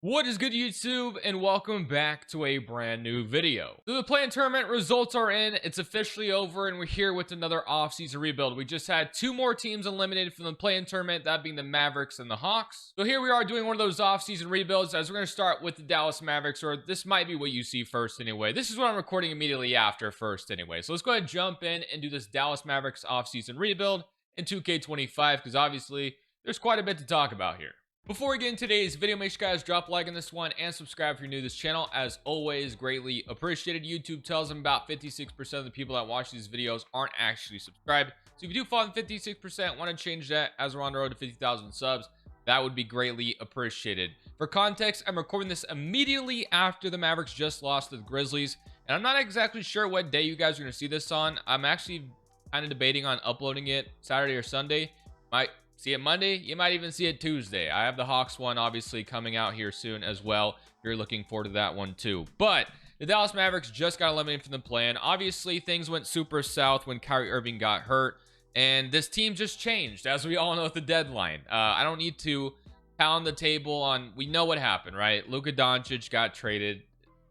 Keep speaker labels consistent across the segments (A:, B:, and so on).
A: What is good, YouTube, and welcome back to a brand new video. So the play-in tournament results are in, it's officially over, and we're here with another offseason rebuild. We just had two more teams eliminated from the play-in tournament, that being the Mavericks and the Hawks. So here we are doing one of those offseason rebuilds, as we're going to start with the Dallas Mavericks, or this might be what you see first anyway. This is what I'm recording immediately after first anyway. So let's go ahead and jump in and do this Dallas Mavericks offseason rebuild in 2K25, because obviously there's quite a bit to talk about here. Before we get into today's video, make sure you guys drop a like on this one and subscribe if you're new to this channel. As always, greatly appreciated. YouTube tells them about 56% of the people that watch these videos aren't actually subscribed. So if you do fall in 56%, want to change that as we're on the road to 50,000 subs, that would be greatly appreciated. For context, I'm recording this immediately after the Mavericks just lost to the Grizzlies, and I'm not exactly sure what day you guys are going to see this on. I'm actually kind of debating on uploading it Saturday or Sunday. Might see it Monday, you might even see it Tuesday. I have the Hawks one obviously coming out here soon as well. You're looking forward to that one too. But the Dallas Mavericks just got eliminated from the plan. Obviously, things went super south when Kyrie Irving got hurt, and this team just changed, as we all know, at the deadline. I don't need to pound the table on, we know what happened, right? Luka Doncic got traded.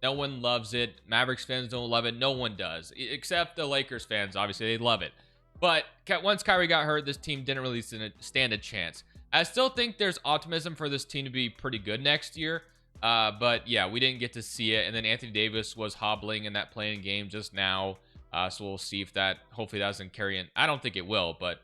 A: No one loves it. Mavericks fans don't love it. No one does, except the Lakers fans. Obviously, they love it. But once Kyrie got hurt, this team didn't really stand a chance. I still think there's optimism for this team to be pretty good next year. But yeah, we didn't get to see it. And then Anthony Davis was hobbling in that playing game just now. So we'll see if that, hopefully that doesn't carry in. I don't think it will, but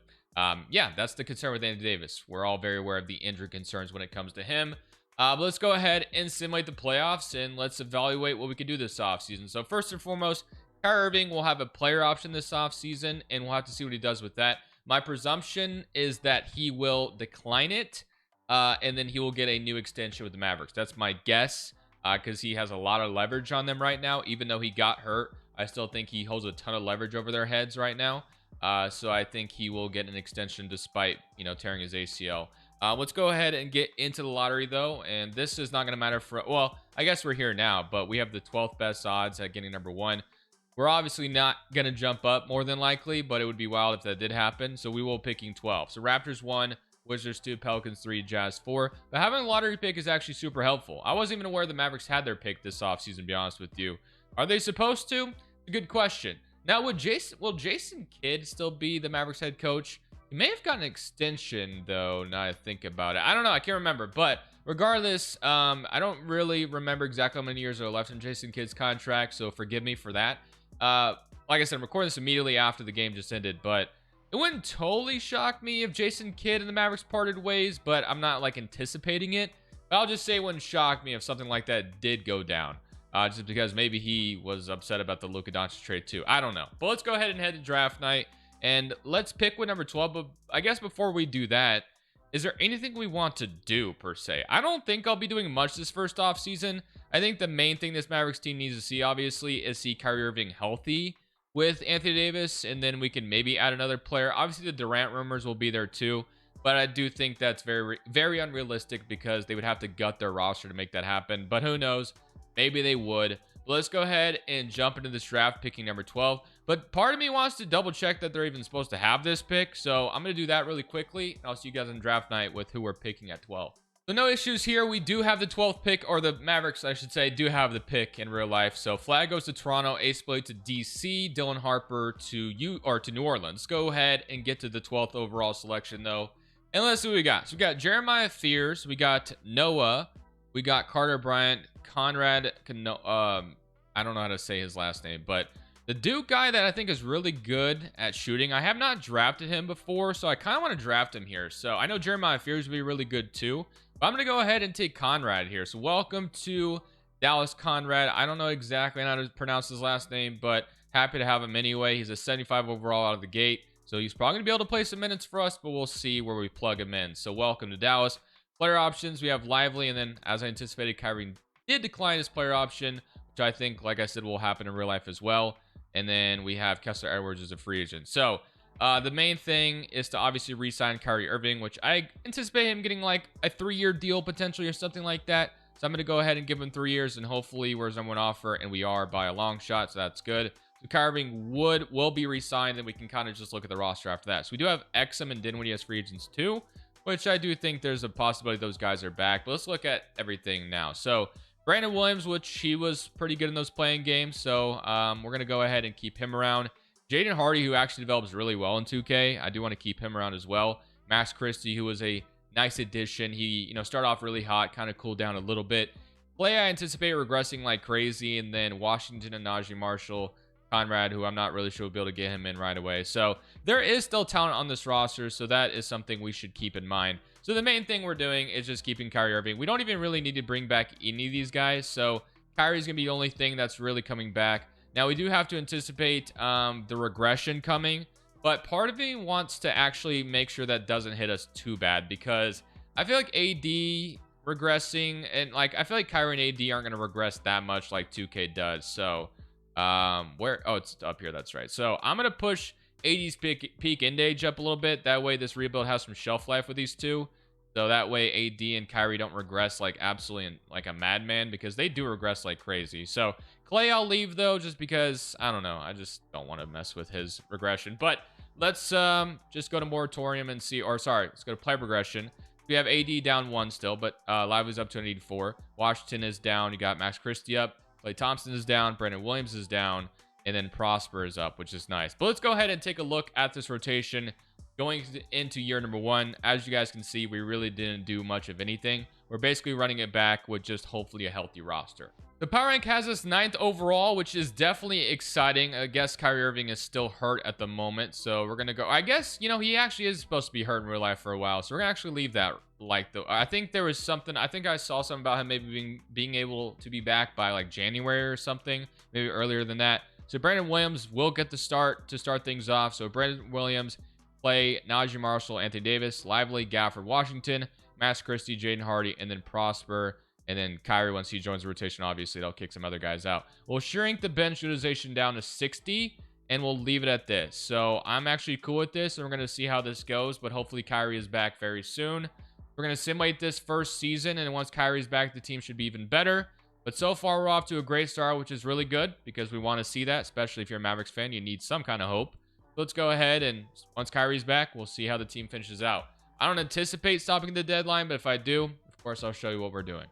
A: yeah, that's the concern with Anthony Davis. We're all very aware of the injury concerns when it comes to him. But let's go ahead and simulate the playoffs, and let's evaluate what we could do this offseason. So first and foremost, Kyrie Irving will have a player option this offseason, and we'll have to see what he does with that. My presumption is that he will decline it, and then he will get a new extension with the Mavericks. That's my guess, because he has a lot of leverage on them right now. Even though he got hurt, I still think he holds a ton of leverage over their heads right now. So I think he will get an extension despite, tearing his ACL. Let's go ahead and get into the lottery, though, and this is not going to matter for, well, I guess we're here now, but we have the 12th best odds at getting number one. We're obviously not going to jump up more than likely, but it would be wild if that did happen. So we will picking 12. So Raptors 1, Wizards 2, Pelicans 3, Jazz 4. But having a lottery pick is actually super helpful. I wasn't even aware the Mavericks had their pick this offseason, to be honest with you. Are they supposed to? A good question. Now, will Jason Kidd still be the Mavericks head coach? He may have gotten an extension, though, now I think about it. I don't know. I can't remember. But regardless, I don't really remember exactly how many years are left in Jason Kidd's contract, so forgive me for that. Like I said, I'm recording this immediately after the game just ended, but it wouldn't totally shock me if Jason Kidd and the Mavericks parted ways, but I'm not like anticipating it. But I'll just say it wouldn't shock me if something like that did go down, just because maybe he was upset about the Luka Doncic trade too. I don't know. But let's go ahead and head to draft night, and let's pick with number 12. But I guess before we do that, is there anything we want to do per se? I don't think I'll be doing much this first off season. I think the main thing this Mavericks team needs to see, obviously, is see Kyrie Irving healthy with Anthony Davis, and then we can maybe add another player. Obviously, the Durant rumors will be there too, but I do think that's very, very unrealistic because they would have to gut their roster to make that happen. But who knows? Maybe they would. But let's go ahead and jump into this draft, picking number 12. But part of me wants to double check that they're even supposed to have this pick, so I'm going to do that really quickly, and I'll see you guys on draft night with who we're picking at 12. So no issues here. We do have the 12th pick, or the Mavericks, I should say, do have the pick in real life. So Flag goes to Toronto, Ace Blade to DC, Dylan Harper to New Orleans. Let's go ahead and get to the 12th overall selection, though. And let's see what we got. So we got Jeremiah Fears, we got Noah, we got Carter Bryant, Conrad, I don't know how to say his last name, but the Duke guy that I think is really good at shooting. I have not drafted him before, so I kind of want to draft him here. So I know Jeremiah Fears would be really good too. But I'm going to go ahead and take Conrad here. So welcome to Dallas Conrad. I don't know exactly how to pronounce his last name, but happy to have him anyway. He's a 75 overall out of the gate. So he's probably going to be able to play some minutes for us, but we'll see where we plug him in. So welcome to Dallas. Player options, we have Lively, and then as I anticipated, Kyrie did decline his player option, which I think, like I said, will happen in real life as well. And then we have Kessler Edwards as a free agent. So the main thing is to obviously re-sign Kyrie Irving, which I anticipate him getting like a 3-year deal potentially or something like that. So I'm going to go ahead and give him 3 years, and hopefully we're someone offer, and we are by a long shot, so that's good. So Kyrie Irving will be re-signed, and we can kind of just look at the roster after that. So we do have Exum and Dinwiddie as free agents too. which I do think there's a possibility those guys are back. But let's look at everything now. So Brandon Williams, which he was pretty good in those playing games. So we're going to go ahead and keep him around. Jaden Hardy, who actually develops really well in 2K. I do want to keep him around as well. Max Christie, who was a nice addition. He, started off really hot, kind of cooled down a little bit. Play, I anticipate regressing like crazy. And then Washington and Najee Marshall. Conrad, who I'm not really sure we'll be able to get him in right away. So there is still talent on this roster, so that is something we should keep in mind. So the main thing we're doing is just keeping Kyrie Irving. We don't even really need to bring back any of these guys, so Kyrie's going to be the only thing that's really coming back. Now, we do have to anticipate the regression coming, but part of me wants to actually make sure that doesn't hit us too bad, because I feel like AD regressing, and I feel like Kyrie and AD aren't going to regress that much like 2K does, so it's up here, that's right. So I'm gonna push 80's peak end age up a little bit. That way this rebuild has some shelf life with these two, so that way AD and Kyrie don't regress like absolutely like a madman, because they do regress like crazy. So Clay I'll leave though, just because I don't know, I just don't want to mess with his regression. But let's just go to moratorium and see, or sorry, let's go to play progression. We have AD down 1 still, but Lively's up to an 84. Washington is down. You got Max Christie up. Klay Thompson is down, Brandon Williams is down, and then Prosper is up, which is nice. But let's go ahead and take a look at this rotation going into year number 1. As you guys can see, we really didn't do much of anything. We're basically running it back with just hopefully a healthy roster. The power rank has us 9th overall, which is definitely exciting. I guess Kyrie Irving is still hurt at the moment, so we're going to go. I guess, he actually is supposed to be hurt in real life for a while, so we're going to actually leave that I think there was something, I think I saw something about him maybe being able to be back by like January or something, maybe earlier than that. So Brandon Williams will get the start to start things off. So Brandon Williams, Clay, Najee Marshall, Anthony Davis, Lively, Gafford, Washington, Max Christie, Jaden Hardy, and then Prosper. And then Kyrie, once he joins the rotation, obviously they'll kick some other guys out. We'll shrink the bench utilization down to 60, and we'll leave it at this. So I'm actually cool with this, and we're going to see how this goes, but hopefully Kyrie is back very soon. We're going to simulate this first season, and once Kyrie's back, the team should be even better. But so far, we're off to a great start, which is really good, because we want to see that, especially if you're a Mavericks fan. You need some kind of hope. So let's go ahead, and once Kyrie's back, we'll see how the team finishes out. I don't anticipate stopping the deadline, but if I do, of course, I'll show you what we're doing.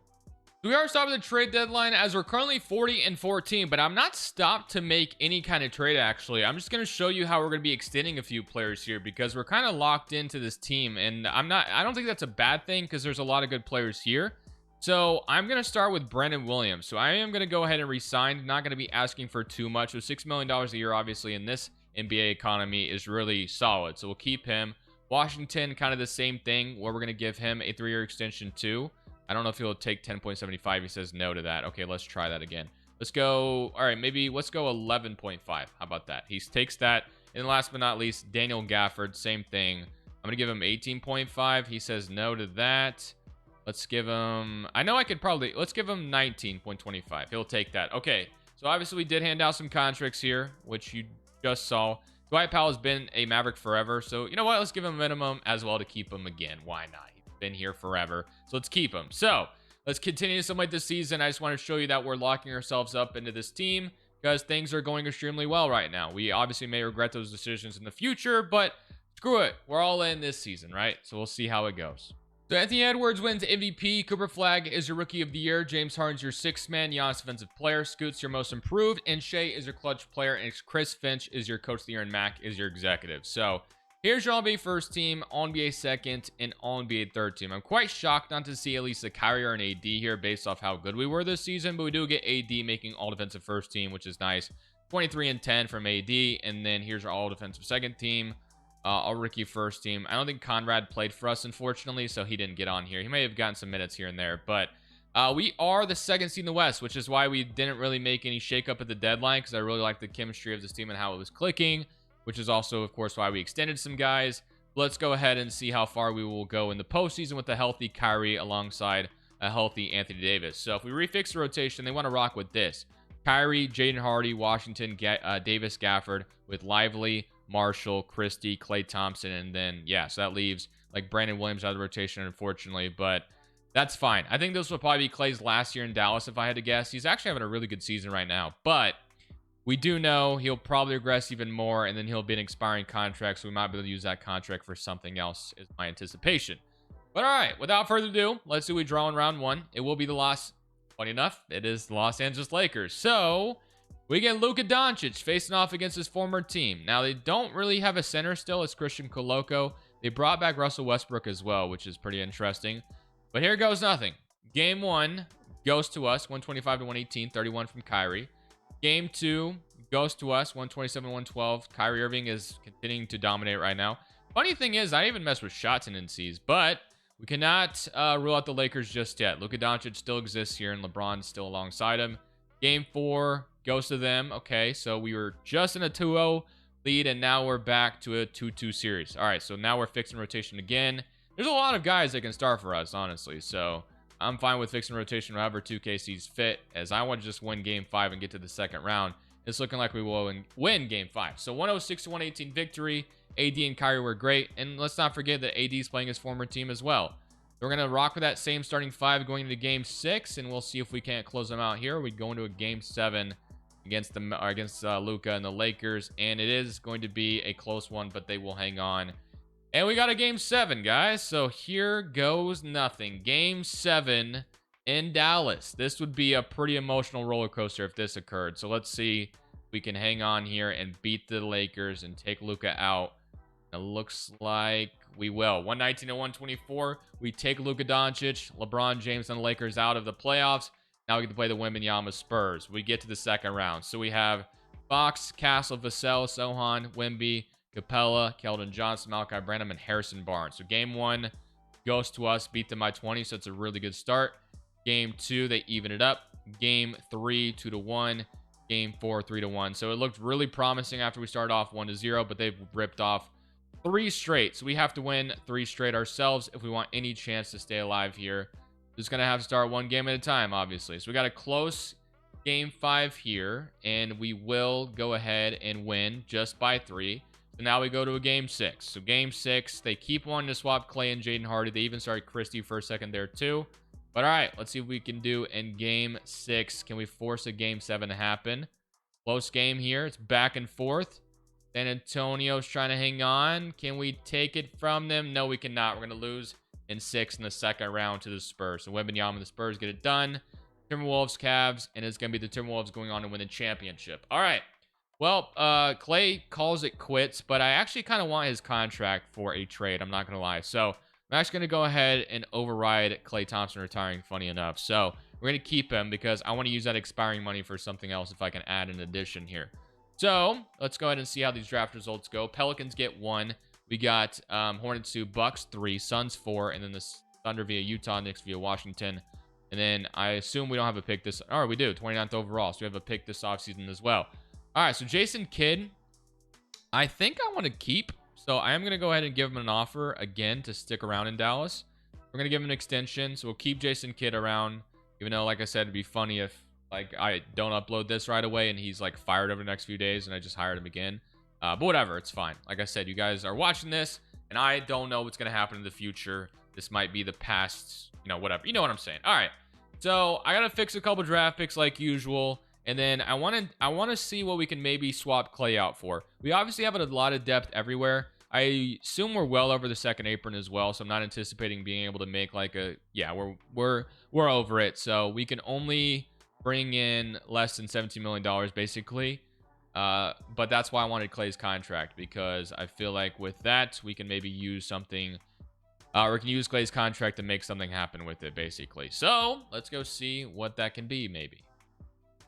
A: So we are stopping the trade deadline, as we're currently 40-14, but I'm not stopped to make any kind of trade, actually. I'm just going to show you how we're going to be extending a few players here, because we're kind of locked into this team, and I don't think that's a bad thing, because there's a lot of good players here. So I'm going to start with Brandon Williams. So I am going to go ahead and resign. Not going to be asking for too much. So $6 million a year, obviously, in this NBA economy is really solid. So we'll keep him. Washington, kind of the same thing, where we're going to give him a 3-year extension too. I don't know if he'll take 10.75. He says no to that. Okay, let's try that again. Let's go. All right, maybe let's go 11.5. How about that? He takes that. And last but not least, Daniel Gafford, same thing. I'm going to give him 18.5. He says no to that. Let's give him, let's give him 19.25. He'll take that. Okay, so obviously we did hand out some contracts here, which you just saw. Dwight Powell has been a Maverick forever. So you know what? Let's give him a minimum as well to keep him again. Why not? Been here forever, so let's keep him. So let's continue to simulate this season. I just want to show you that we're locking ourselves up into this team, because things are going extremely well right now. We obviously may regret those decisions in the future, but screw it, we're all in this season, right? So we'll see how it goes. So Anthony Edwards wins MVP. Cooper Flagg is your Rookie of the Year. James Harden's your 6th man. Giannis Defensive Player. Scoot's your Most Improved, and Shea is your Clutch Player, and Chris Finch is your Coach of the Year, and Mac is your Executive. So here's your All-NBA first team, All-NBA second, and All-NBA third team. I'm quite shocked not to see at least a Kyrie or an AD here based off how good we were this season, but we do get AD making All-Defensive first team, which is nice. 23-10 from AD, and then here's our All-Defensive second team, All-Rookie first team. I don't think Conrad played for us, unfortunately, so he didn't get on here. He may have gotten some minutes here and there, but we are the 2nd seed in the West, which is why we didn't really make any shakeup at the deadline, because I really like the chemistry of this team and how it was clicking, which is also, of course, why we extended some guys. Let's go ahead and see how far we will go in the postseason with a healthy Kyrie alongside a healthy Anthony Davis. So if we refix the rotation, they want to rock with this. Kyrie, Jaden Hardy, Washington, Davis, Gafford, with Lively, Marshall, Christie, Klay Thompson, and then, yeah, so that leaves like Brandon Williams out of the rotation, unfortunately, but that's fine. I think this will probably be Klay's last year in Dallas, if I had to guess. He's actually having a really good season right now, but we do know he'll probably regress even more, and then he'll be an expiring contract, so we might be able to use that contract for something else, is my anticipation. But all right, without further ado, let's see what we draw in round one. It will be the funny enough, it is the Los Angeles Lakers. So we get Luka Doncic facing off against his former team. Now, they don't really have a center still. It's Christian Koloko. They brought back Russell Westbrook as well, which is pretty interesting. But here goes nothing. Game one goes to us, 125 to 118, 31 from Kyrie. Game two goes to us, 127 to 112. Kyrie Irving is continuing to dominate right now. Funny thing is, I even messed with shot tendencies, but we cannot rule out the Lakers just yet. Luka Doncic still exists here, and LeBron's still alongside him. Game four goes to them. Okay, so we were just in a 2-0 lead, and now we're back to a 2-2 series. All right, so now we're fixing rotation again. There's a lot of guys that can start for us, honestly, so I'm fine with fixing rotation however 2K sees fit, as I want to just win Game 5 and get to the second round. It's looking like we will win Game 5. So 106 to 118 victory. AD and Kyrie were great, and let's not forget that AD is playing his former team as well. We're going to rock with that same starting 5 going into Game 6, and we'll see if we can't close them out here. We go into a Game 7 against Luka and the Lakers, and it is going to be a close one, but they will hang on. And we got a Game 7, guys. So here goes nothing. Game 7 in Dallas. This would be a pretty emotional roller coaster if this occurred. So let's see if we can hang on here and beat the Lakers and take Luka out. It looks like we will. 119 to 124. We take Luka Doncic, LeBron James, and the Lakers out of the playoffs. Now we get to play the Wembanyama Spurs. We get to the second round. So we have Fox, Castle, Vassell, Sohan, Wemby, Capella, Keldon Johnson, Malachi Branham, and Harrison Barnes. So game 1 goes to us. Beat them by 20, so it's a really good start. Game 2, they even it up. Game 3, 2-1. Game 4, 3-1. So it looked really promising after we started off 1-0, but they've ripped off 3 straight. So we have to win 3 straight ourselves if we want any chance to stay alive here. Just going to have to start one game at a time, obviously. So we got a close Game 5 here, and we will go ahead and win just by 3. So now we go to a Game 6. So Game 6, they keep wanting to swap Clay and Jaden Hardy. They even started Christie for a second there too. But all right, let's see what we can do in Game 6. Can we force a Game 7 to happen? Close game here. It's back and forth. San Antonio's trying to hang on. Can we take it from them? No, we cannot. We're going to lose in 6 in the second round to the Spurs. So Wembanyama and the Spurs get it done. Timberwolves, Cavs, and it's going to be the Timberwolves going on to win the championship. All right. Well, Clay calls it quits, but I actually kind of want his contract for a trade. I'm not going to lie. So I'm actually going to go ahead and override Klay Thompson retiring, funny enough. So we're going to keep him because I want to use that expiring money for something else if I can add an addition here. So let's go ahead and see how these draft results go. Pelicans get 1. We got Hornets 2, Bucks 3, Suns 4, and then the Thunder via Utah, Knicks via Washington. And then I assume we don't have a pick this... Or we do, 29th overall. So we have a pick this offseason as well. All right, so Jason Kidd, I think I want to keep. So I am going to go ahead and give him an offer again to stick around in Dallas. We're going to give him an extension. So we'll keep Jason Kidd around. Even though, like I said, it'd be funny if like I don't upload this right away and he's like fired over the next few days and I just hired him again. But whatever, it's fine. Like I said, you guys are watching this and I don't know what's going to happen in the future. This might be the past, you know, whatever. You know what I'm saying? All right. So I got to fix a couple draft picks like usual. And then I want to see what we can maybe swap Clay out for. We obviously have a lot of depth everywhere. I assume we're well over the second apron as well, so I'm not anticipating being able to make like a we're over it. So we can only bring in less than $17 million basically. But that's why I wanted Clay's contract, because I feel like with that we can maybe use something. We can use Clay's contract to make something happen with it basically. So let's go see what that can be maybe.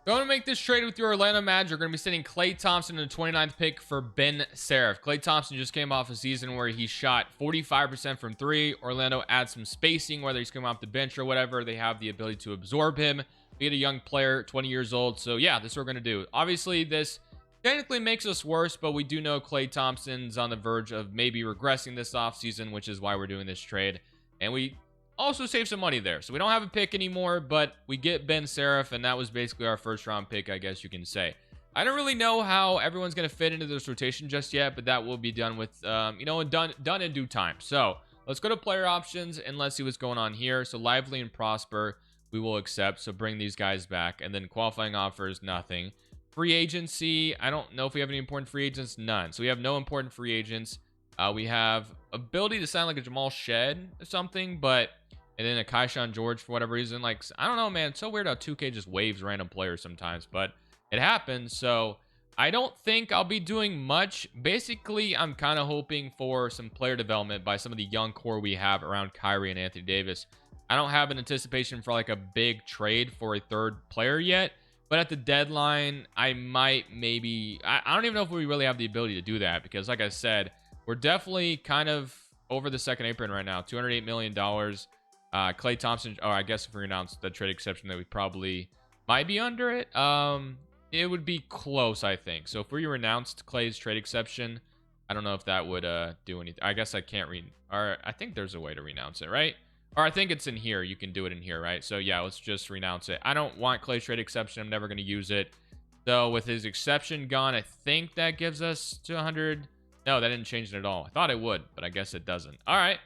A: Going to make this trade with your Orlando Magic. You're going to be sending Klay Thompson in the 29th pick for Ben Seraph. Klay Thompson just came off a season where he shot 45% from 3. Orlando adds some spacing, whether he's coming off the bench or whatever. They have the ability to absorb him. We get a young player, 20 years old. So yeah, this is what we're going to do. Obviously, this technically makes us worse, but we do know Klay Thompson's on the verge of maybe regressing this offseason, which is why we're doing this trade. And we also save some money there. So we don't have a pick anymore, but we get Ben Seraph, and that was basically our first round pick, I guess you can say. I don't really know how everyone's going to fit into this rotation just yet, but that will be done with, done in due time. So let's go to player options and let's see what's going on here. So Lively and Prosper, we will accept. So bring these guys back, and then qualifying offers, nothing. Free agency, I don't know if we have any important free agents. None. So we have no important free agents. We have ability to sound like a Jamal Shed or something, but and then a Kaishan George for whatever reason. Like, I don't know, man. It's so weird how 2K just waves random players sometimes, but it happens. So I don't think I'll be doing much. Basically, I'm kind of hoping for some player development by some of the young core we have around Kyrie and Anthony Davis. I don't have an anticipation for like a big trade for a third player yet, but at the deadline, I might maybe. I don't even know if we really have the ability to do that because, like I said, we're definitely kind of over the second apron right now. $208 million. Klay Thompson. Oh, I guess if we announce the trade exception, that we probably might be under it. It would be close, I think. So if we renounced Klay's trade exception, I don't know if that would do anything. I guess I can't or I think there's a way to renounce it, right? Or I think it's in here. You can do it in here, right? So yeah, let's just renounce it. I don't want Klay's trade exception. I'm never going to use it. So with his exception gone, I think that gives us 200. No, that didn't change it at all. I thought it would, but I guess it doesn't. All right.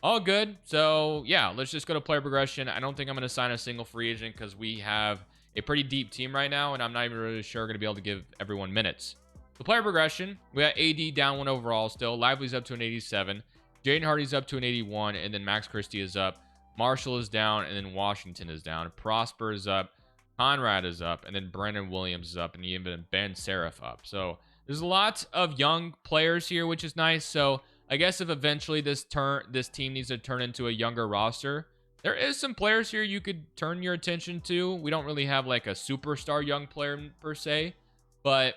A: All good. So yeah, let's just go to player progression. I don't think I'm going to sign a single free agent because we have a pretty deep team right now, and I'm not even really sure going to be able to give everyone minutes. The player progression, we got AD down 1 overall still. Lively's up to an 87. Jaden Hardy's up to an 81, and then Max Christie is up. Marshall is down, and then Washington is down. Prosper is up. Conrad is up, and then Brandon Williams is up, and even Ben Seraph up. So there's a lot of young players here, which is nice. So I guess if eventually this team needs to turn into a younger roster, there is some players here you could turn your attention to. We don't really have like a superstar young player per se, but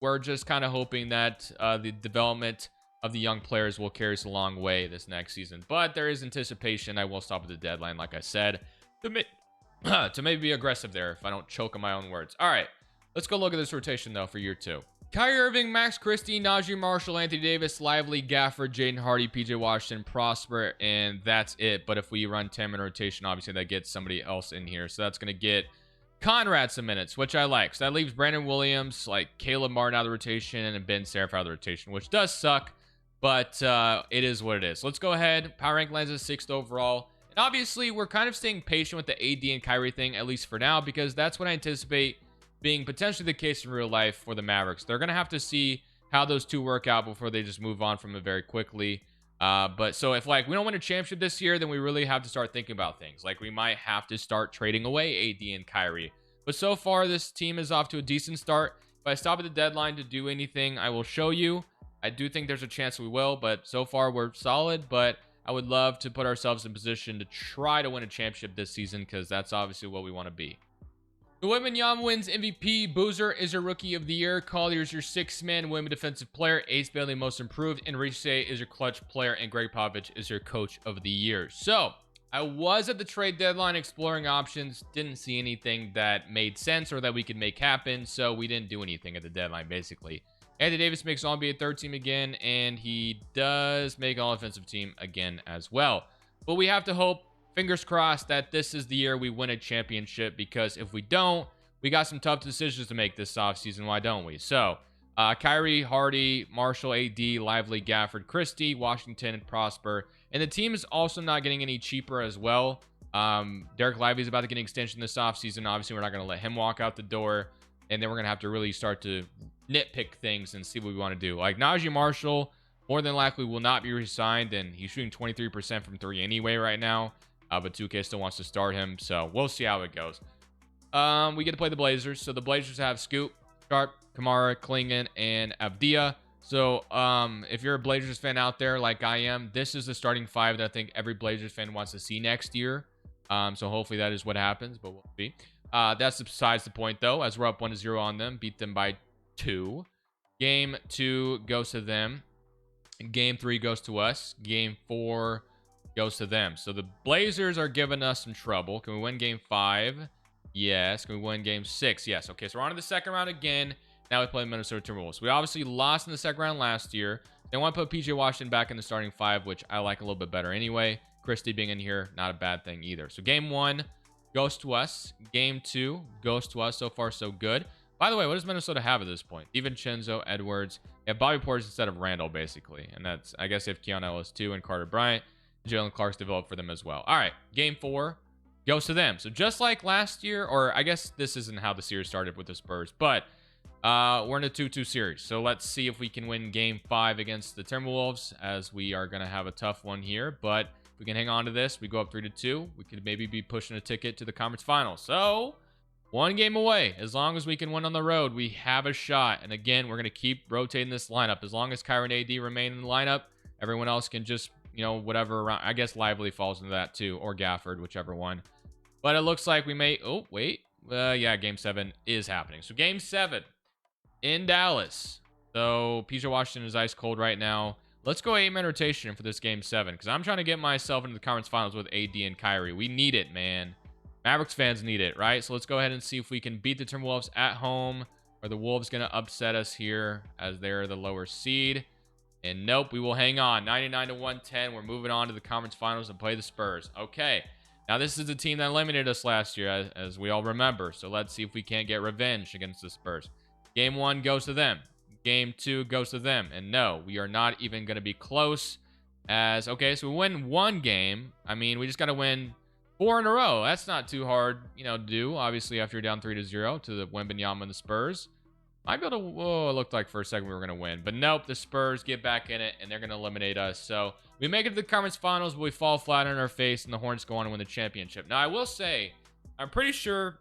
A: we're just kind of hoping that the development of the young players will carry us a long way this next season. But there is anticipation. I will stop at the deadline, like I said, to maybe be aggressive there if I don't choke on my own words. All right, let's go look at this rotation, though, for year 2. Kyrie Irving, Max Christie, Najee Marshall, Anthony Davis, Lively, Gafford, Jaden Hardy, PJ Washington, Prosper, and that's it. But if we run 10-minute rotation, obviously that gets somebody else in here. So that's going to get Conrad some minutes, which I like. So that leaves Brandon Williams, like Caleb Martin out of the rotation, and Ben Seraph out of the rotation, which does suck, but it is what it is. Let's go ahead. Power rank lands as 6th overall. And obviously, we're kind of staying patient with the AD and Kyrie thing, at least for now, because that's what I anticipate being potentially the case in real life for the Mavericks. They're going to have to see how those two work out before they just move on from it very quickly. But so if like we don't win a championship this year, then we really have to start thinking about things. Like we might have to start trading away AD and Kyrie. But so far, this team is off to a decent start. If I stop at the deadline to do anything, I will show you. I do think there's a chance we will, but so far we're solid. But I would love to put ourselves in position to try to win a championship this season because that's obviously what we want to be. The Wembanyama wins MVP. Boozer is your Rookie of the Year. Collier is your 6th-man Women Defensive Player. Ace Bailey Most Improved. And Riche is your Clutch Player. And Greg Popovich is your Coach of the Year. So, I was at the trade deadline exploring options. Didn't see anything that made sense or that we could make happen. So, we didn't do anything at the deadline, basically. Anthony Davis makes All-NBA third team again. And he does make All-Offensive team again as well. But we have to hope, fingers crossed, that this is the year we win a championship, because if we don't, we got some tough decisions to make this offseason. Why don't we? So, Kyrie, Hardy, Marshall, AD, Lively, Gafford, Christie, Washington, and Prosper. And the team is also not getting any cheaper as well. Derek Lively's about to get an extension this offseason. Obviously, we're not going to let him walk out the door. And then we're going to have to really start to nitpick things and see what we want to do. Like Najee Marshall, more than likely will not be re-signed, and he's shooting 23% from 3 anyway right now. But 2K still wants to start him, so we'll see how it goes. We get to play the Blazers. So the Blazers have Scoot, Sharp, Kamara, Klingon, and Avdia. So if you're a Blazers fan out there like I am, this is the starting 5 that I think every Blazers fan wants to see next year. So hopefully that is what happens, but we'll see. That's besides the point, though, as we're up 1-0 on them. Beat them by 2. Game 2 goes to them. Game 3 goes to us. Game 4 goes to them. So the Blazers are giving us some trouble. Can we win game 5? Yes. Can we win game 6? Yes. Okay, so we're on to the second round again. Now we play the Minnesota Timberwolves. We obviously lost in the second round last year. They want to put PJ Washington back in the starting 5, which I like a little bit better anyway. Christie being in here, not a bad thing either. So game 1 goes to us. Game 2 goes to us. So far, so good. By the way, what does Minnesota have at this point? DiVincenzo, Edwards. They have Bobby Portis instead of Randall, basically. And that's, I guess, if Keon Ellis too, and Carter Bryant. Jalen Clark's developed for them as well. All right, game 4 goes to them. So just like last year, or I guess this isn't how the series started with the Spurs, but We're in a 2-2 series. So let's see if we can win game 5 against the Timberwolves, as we are going to have a tough one here. But if we can hang on to this, we go up 3-2. We could maybe be pushing a ticket to the conference finals. So 1 game away. As long as we can win on the road, we have a shot. And again, we're going to keep rotating this lineup. As long as Kyrie and AD remain in the lineup, everyone else can just, you know, whatever around. I guess Lively falls into that too, or Gafford, whichever one. But it looks like we may... Oh, wait. Yeah, game 7 is happening. So game 7 in Dallas. So PJ Washington is ice cold right now. Let's go 8-man rotation for this game 7, because I'm trying to get myself into the conference finals with AD and Kyrie. We need it, man. Mavericks fans need it, right? So let's go ahead and see if we can beat the Timberwolves at home. Are the Wolves going to upset us here as they're the lower seed? And nope, we will hang on. 99-110. We're moving on to the conference finals and play the Spurs. Okay. Now, this is the team that eliminated us last year, as we all remember. So let's see if we can't get revenge against the Spurs. Game 1 goes to them. Game 2 goes to them. And no, we are not even going to be close. Okay, so we win 1 game. I mean, we just got to win 4 in a row. That's not too hard, you know, to do. Obviously, after you're down 3-0 to the Wembanyama and the Spurs. Might be able to... Whoa, it looked like for a second we were going to win. But nope, the Spurs get back in it, and they're going to eliminate us. So we make it to the conference finals, but we fall flat on our face, and the Hornets go on and win the championship. Now, I will say, I'm pretty sure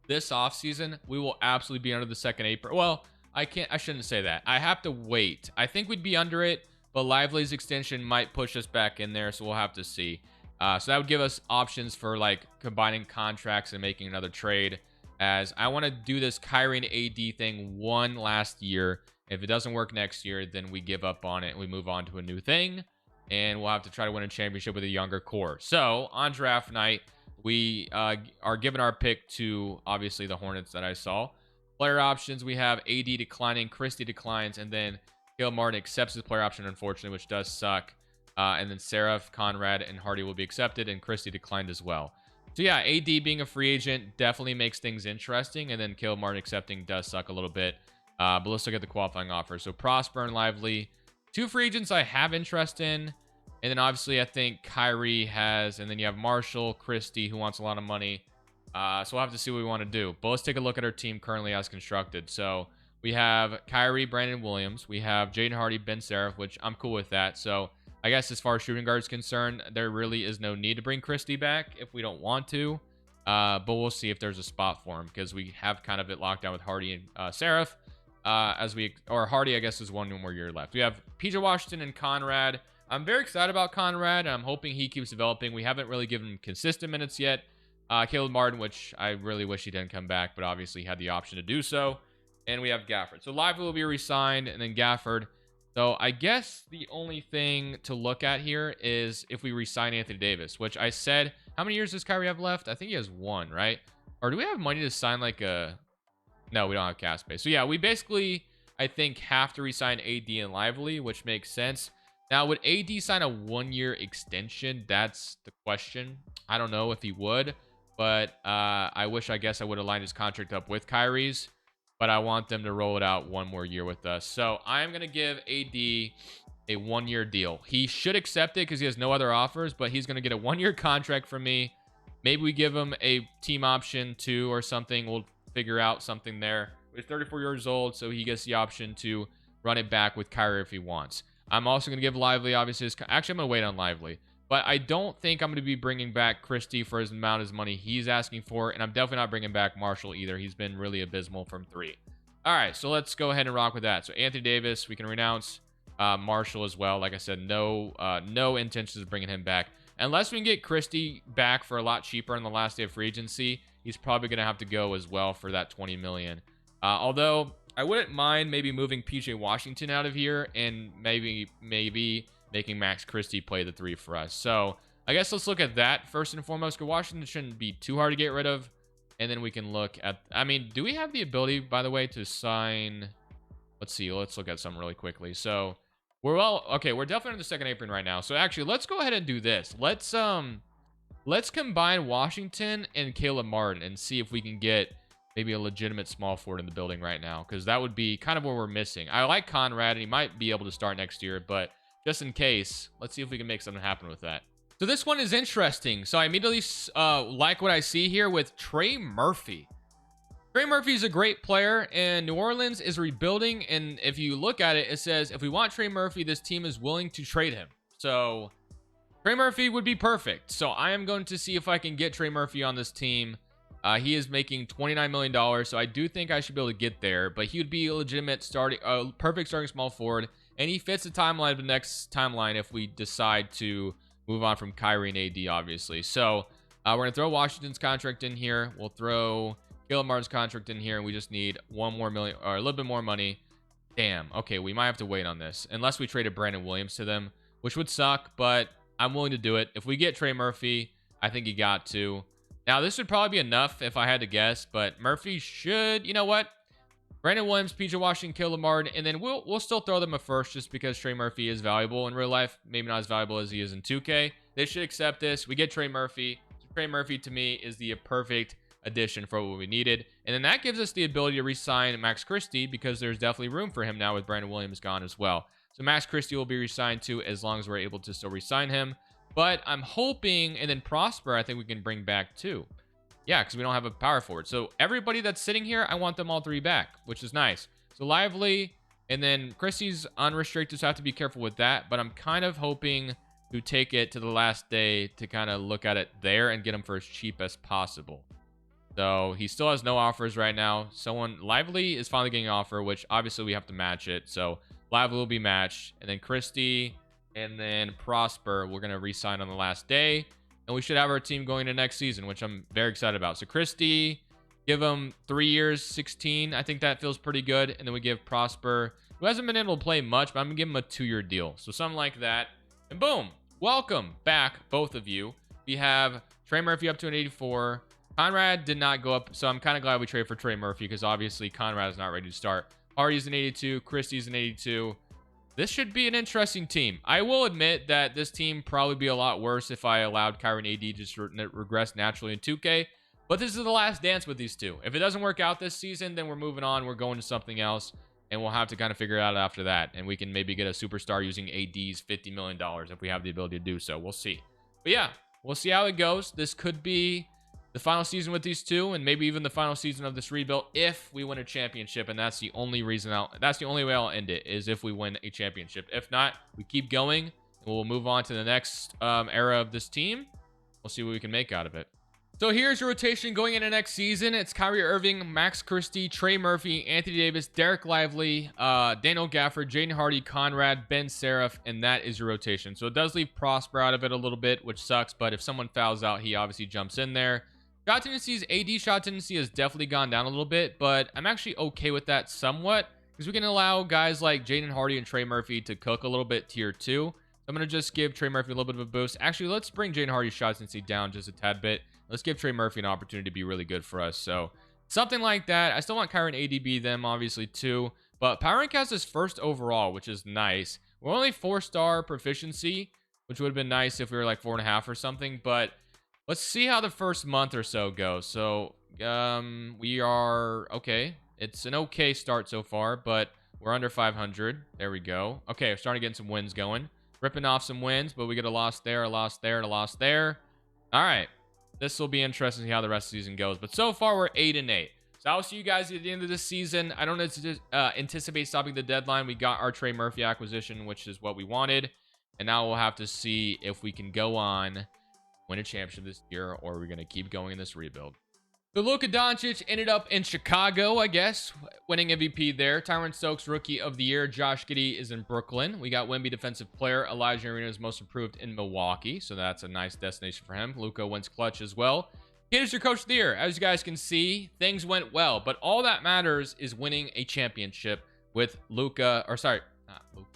A: this offseason, we will absolutely be under the second apron. Well, I shouldn't say that. I have to wait. I think we'd be under it, but Lively's extension might push us back in there, so we'll have to see. So that would give us options for, like, combining contracts and making another trade, as I want to do this Kyrie and AD thing one last year. If it doesn't work next year, then we give up on it and we move on to a new thing, and we'll have to try to win a championship with a younger core. So on draft night, we are giving our pick to, obviously, the Hornets that I saw. Player options, we have AD declining, Christie declines, and then Caleb Martin accepts his player option, unfortunately, which does suck. And then Seraph, Conrad, and Hardy will be accepted, and Christie declined as well. So yeah, AD being a free agent definitely makes things interesting, and then Caleb Martin accepting does suck a little bit. But let's look at the qualifying offers. So Prosper and Lively, 2 free agents I have interest in. And then obviously I think Kyrie has, and then you have Marshall, Christie, who wants a lot of money. So we'll have to see what we want to do. But let's take a look at our team currently as constructed. So we have Kyrie, Brandon Williams. We have Jaden Hardy, Ben Seraph, which I'm cool with that. So I guess as far as shooting guard is concerned, there really is no need to bring Christie back if we don't want to. But we'll see if there's a spot for him, because we have kind of it locked down with Hardy and Seraph. Or Hardy, I guess, is 1 more year left. We have PJ Washington and Conrad. I'm very excited about Conrad, and I'm hoping he keeps developing. We haven't really given him consistent minutes yet. Caleb Martin, which I really wish he didn't come back, but obviously had the option to do so. And we have Gafford. So Lively will be re-signed, and then Gafford. So I guess the only thing to look at here is if we re-sign Anthony Davis, which I said, how many years does Kyrie have left? I think he has 1, right? Or do we have money to sign like a... No, we don't have cap space. So yeah, we basically, I think, have to re-sign AD and Lively, which makes sense. Now, would AD sign a 1-year extension? That's the question. I don't know if he would, but I guess I would have lined his contract up with Kyrie's. But I want them to roll it out 1 more year with us. So I'm going to give AD a 1-year deal. He should accept it because he has no other offers, but he's going to get a 1-year contract from me. Maybe we give him a team option too or something. We'll figure out something there. He's 34 years old, so he gets the option to run it back with Kyrie if he wants. I'm also going to give Lively, obviously, actually, I'm going to wait on Lively. But I don't think I'm going to be bringing back Christie for as amount of money he's asking for. And I'm definitely not bringing back Marshall either. He's been really abysmal from 3. All right, so let's go ahead and rock with that. So Anthony Davis, we can renounce. Marshall as well. Like I said, no intentions of bringing him back. Unless we can get Christie back for a lot cheaper on the last day of free agency, he's probably going to have to go as well for that $20 million. Although I wouldn't mind maybe moving PJ Washington out of here and maybe making Max Christie play the 3 for us. So I guess let's look at that first and foremost, because Washington shouldn't be too hard to get rid of. And then we can look at, I mean, do we have the ability, by the way, to sign? Let's see. Let's look at something really quickly. So we're definitely in the second apron right now. So actually, let's go ahead and do this. Let's combine Washington and Caleb Martin and see if we can get maybe a legitimate small forward in the building right now, because that would be kind of what we're missing. I like Conrad, and he might be able to start next year, but just in case, let's see if we can make something happen with that. So this one is interesting. So I immediately like what I see here with Trey Murphy. Trey Murphy's a great player, and New Orleans is rebuilding. And if you look at it, it says if we want Trey Murphy, this team is willing to trade him. So Trey Murphy would be perfect. So I am going to see if I can get Trey Murphy on this team. He is making $29 million, so I do think I should be able to get there. But he would be a legitimate perfect starting small forward, and he fits the timeline of the next timeline if we decide to move on from Kyrie and AD, obviously. So we're gonna throw Washington's contract in here. We'll throw Caleb Martin's contract in here, and we just need $1 more million or a little bit more money. Damn. Okay, we might have to wait on this unless we traded Brandon Williams to them, which would suck, but I'm willing to do it. If we get Trey Murphy, I think you got to. Now, this would probably be enough if I had to guess, but Murphy should, you know what? Brandon Williams, PJ Washington, Caleb Martin, and then we'll still throw them a first just because Trey Murphy is valuable in real life. Maybe not as valuable as he is in 2K. They should accept this. We get Trey Murphy. Trey Murphy, to me, is the perfect addition for what we needed. And then that gives us the ability to re-sign Max Christie because there's definitely room for him now with Brandon Williams gone as well. So Max Christie will be re-signed too as long as we're able to still re-sign him. But I'm hoping, and then Prosper, I think we can bring back too. Yeah, because we don't have a power forward. So everybody that's sitting here, I want them all three back, which is nice. So Lively, and then Christie's unrestricted, so I have to be careful with that. But I'm kind of hoping to take it to the last day to kind of look at it there and get him for as cheap as possible. So he still has no offers right now. Lively is finally getting an offer, which obviously we have to match it. So Lively will be matched. And then Christie and then Prosper, we're going to re-sign on the last day. And we should have our team going to next season, which I'm very excited about. So Christie, give him 3 years, 16. I think that feels pretty good. And then we give Prosper, who hasn't been able to play much, but I'm going to give him a 2-year deal. So something like that. And boom, welcome back, both of you. We have Trey Murphy up to an 84. Conrad did not go up, so I'm kind of glad we traded for Trey Murphy because obviously Conrad is not ready to start. Hardy's an 82. Christie's an 82. This should be an interesting team. I will admit that this team probably be a lot worse if I allowed Kyrie and AD just regress naturally in 2K. But this is the last dance with these two. If it doesn't work out this season, then we're moving on. We're going to something else, and we'll have to kind of figure it out after that. And we can maybe get a superstar using AD's $50 million if we have the ability to do so. We'll see. But yeah, we'll see how it goes. This could be the final season with these two, and maybe even the final season of this rebuild if we win a championship. And that's the only reason that's the only way I'll end it, is if we win a championship. If not, we keep going and we'll move on to the next era of this team. We'll see what we can make out of it. So here's your rotation going into next season. It's Kyrie Irving, Max Christie, Trey Murphy, Anthony Davis, Derek Lively, Daniel Gafford, Jaden Hardy, Conrad, Ben Seraph, and that is your rotation. So it does leave Prosper out of it a little bit, which sucks, but if someone fouls out, he obviously jumps in there. Shot tendencies, AD shot tendency has definitely gone down a little bit, but I'm actually okay with that somewhat because we can allow guys like Jaden Hardy and Trey Murphy to cook a little bit tier 2. So I'm going to just give Trey Murphy a little bit of a boost. Actually, let's bring Jaden Hardy's shot tendency down just a tad bit. Let's give Trey Murphy an opportunity to be really good for us. So something like that. I still want Kyrie and AD them, obviously, too. But Power Rank has this first overall, which is nice. We're only 4-star proficiency, which would have been nice if we were like 4.5 or something. But let's see how the first month or so goes. So we are okay. It's an okay start so far, but we're under 500. There we go. Okay, we're starting to get some wins going. Ripping off some wins, but we get a loss there, a loss there, and a loss there. All right. This will be interesting to see how the rest of the season goes. But so far, we're 8-8. So I'll see you guys at the end of this season. I don't anticipate stopping the deadline. We got our Trey Murphy acquisition, which is what we wanted. And now we'll have to see if we can go on, win a championship this year, or we're going to keep going in this rebuild. So Luka Doncic ended up in Chicago, I guess, winning MVP there. Tyron Stokes, Rookie of the Year. Josh Giddey is in Brooklyn. We got Wemby, Defensive Player. Elijah Arena is Most Improved in Milwaukee, so that's a nice destination for him. Luka wins Clutch as well. Kid is your Coach of the Year. As you guys can see, things went well, but all that matters is winning a championship with Luka, or sorry, not Luka.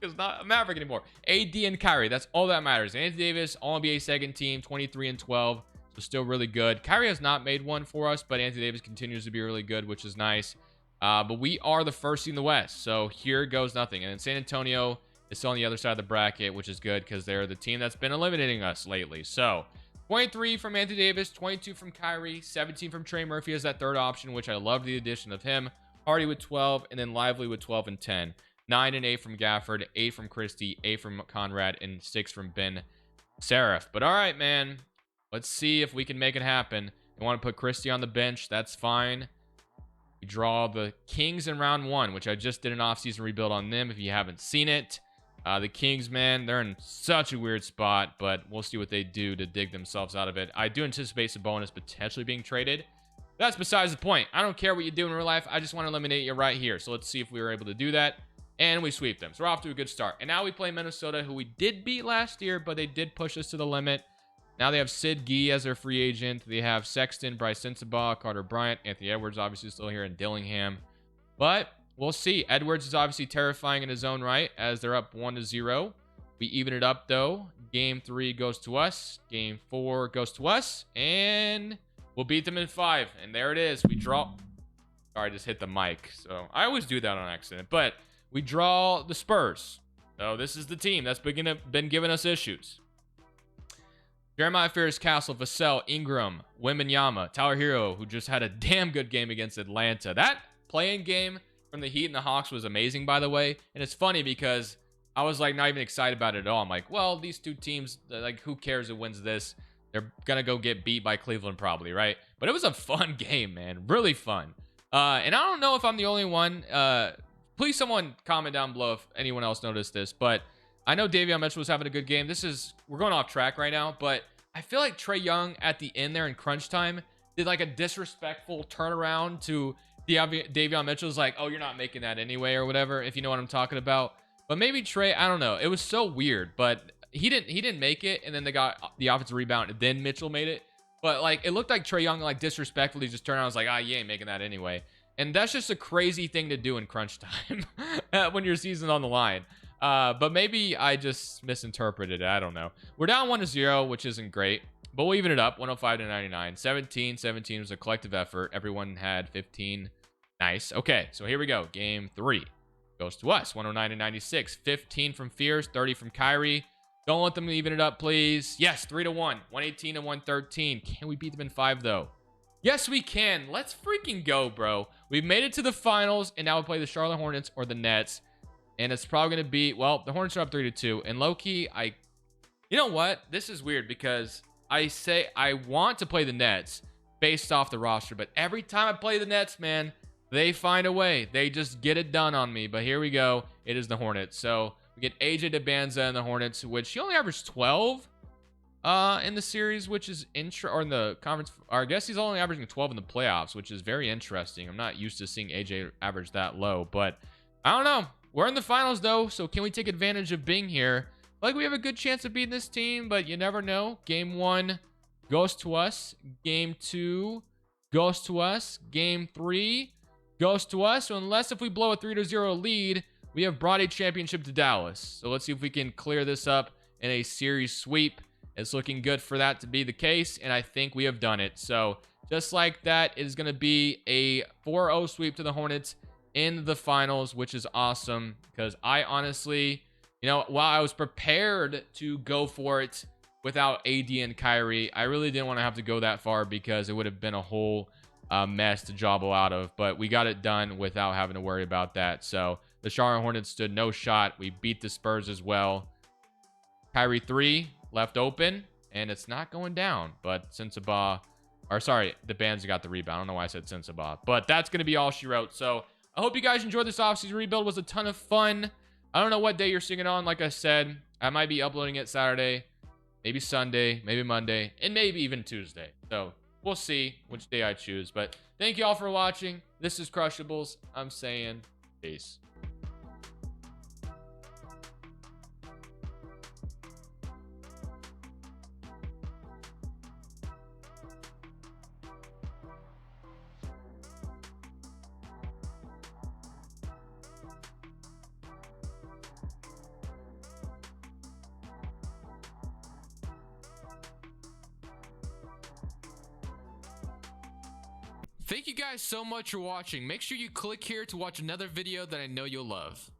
A: He's not a Maverick anymore. AD and Kyrie, that's all that matters. Anthony Davis, All-NBA second team, 23-12. So still really good. Kyrie has not made one for us, but Anthony Davis continues to be really good, which is nice. But we are the first seed in the West, so here goes nothing. And then San Antonio is still on the other side of the bracket, which is good because they're the team that's been eliminating us lately. So 23 from Anthony Davis, 22 from Kyrie, 17 from Trey Murphy as that third option, which I love the addition of him. Hardy with 12, and then Lively with 12 and 10. 9 and 8 from Gafford, 8 from Christie, 8 from Conrad, and 6 from Ben Seraph. But all right, man. Let's see if we can make it happen. You want to put Christie on the bench, that's fine. We draw the Kings in round 1, which I just did an offseason rebuild on them if you haven't seen it. The Kings, man, they're in such a weird spot, but we'll see what they do to dig themselves out of it. I do anticipate Sabonis potentially being traded. That's besides the point. I don't care what you do in real life. I just want to eliminate you right here. So let's see if we were able to do that. And we sweep them. So we're off to a good start. And now we play Minnesota, who we did beat last year, but they did push us to the limit. Now they have Sid Gee as their free agent. They have Sexton, Bryce Sensabaugh, Carter Bryant, Anthony Edwards obviously still here in Dillingham. But we'll see. Edwards is obviously terrifying in his own right as they're up 1-0. We even it up, though. Game 3 goes to us. Game 4 goes to us. And we'll beat them in 5. And there it is. We draw. Sorry, I just hit the mic. So I always do that on accident. But we draw the Spurs. So this is the team that's been giving us issues. Jeremiah Ferris, Castle, Vassell, Ingram, Wembanyama, Tyler Hero, who just had a damn good game against Atlanta. That playing game from the Heat and the Hawks was amazing, by the way. And it's funny because I was like not even excited about it at all. I'm like, well, these two teams, like, who cares who wins this? They're gonna go get beat by Cleveland probably, right? But it was a fun game, man. Really fun. And I don't know if I'm the only one. Please someone comment down below if anyone else noticed this, but I know Davion Mitchell was having a good game. We're going off track right now, but I feel like Trae Young at the end there in crunch time did like a disrespectful turnaround to Davion Mitchell's like, oh, you're not making that anyway or whatever, if you know what I'm talking about. But maybe Trae, I don't know. It was so weird, but he didn't make it, and then they got the offensive rebound, and then Mitchell made it. But like it looked like Trae Young like disrespectfully just turned around and was like, you ain't making that anyway. And that's just a crazy thing to do in crunch time when your season's on the line. But maybe I just misinterpreted it. I don't know. We're down 1-0, which isn't great, but we'll even it up 105-99. 17-17 was a collective effort. Everyone had 15. Nice. Okay, so here we go. Game 3 goes to us. 109-96. 15 from Fierce, 30 from Kyrie. Don't let them even it up, please. Yes, 3-1. 118-113. Can we beat them in 5, though? Yes, we can. Let's freaking go, bro. We've made it to the finals, and now we play the Charlotte Hornets or the Nets. And it's probably going to be, well, the Hornets are up 3-2. And low-key, you know what? This is weird because I say I want to play the Nets based off the roster. But every time I play the Nets, man, they find a way. They just get it done on me. But here we go. It is the Hornets. So we get AJ DeBanza in the Hornets, which he only averaged 12 in the series, which is or in the conference. Or I guess he's only averaging 12 in the playoffs, which is very interesting. I'm not used to seeing AJ average that low. But I don't know. We're in the finals, though, so can we take advantage of being here? Like, we have a good chance of beating this team, but you never know. Game 1 goes to us. Game 2 goes to us. Game 3 goes to us. So unless if we blow a 3-0 lead, we have brought a championship to Dallas. So let's see if we can clear this up in a series sweep. It's looking good for that to be the case, and I think we have done it. So just like that, it is going to be a 4-0 sweep to the Hornets in the finals, which is awesome because I honestly, while I was prepared to go for it without AD and Kyrie, I really didn't want to have to go that far because it would have been a whole mess to jobble out of, but we got it done without having to worry about that. So the Charlotte Hornets stood no shot. We beat the Spurs as well. Kyrie 3 left open, and it's not going down, but DeBanza got the rebound. I don't know why I said Sensabaugh, but that's going to be all she wrote. So I hope you guys enjoyed this offseason rebuild. It was a ton of fun. I don't know what day you're seeing it on. Like I said, I might be uploading it Saturday, maybe Sunday, maybe Monday, and maybe even Tuesday. So we'll see which day I choose. But thank you all for watching. This is Crushables. I'm saying peace. Thank you guys so much for watching. Make sure you click here to watch another video that I know you'll love.